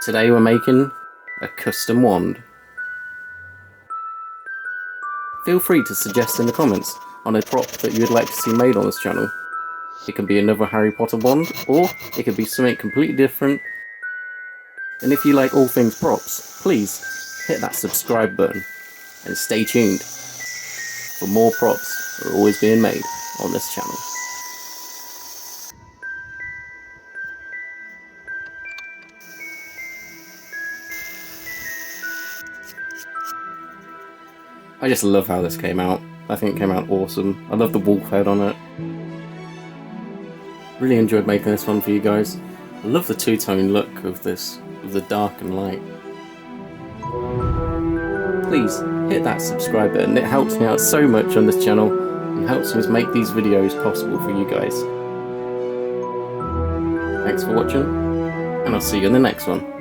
Today we're making a custom wand. Feel free to suggest in the comments on a prop that you would like to see made on this channel. It can be another Harry Potter wand, or it could be something completely different. And if you like all things props, please hit that subscribe button and stay tuned for more props that are always being made on this channel. I just love how this came out. I think it came out awesome. I love the wolf head on it. Really enjoyed making this one for you guys. I love the two-tone look of this, of the dark and light. Please hit that subscribe button. It helps me out so much on this channel and helps me make these videos possible for you guys. Thanks for watching, and I'll see you in the next one.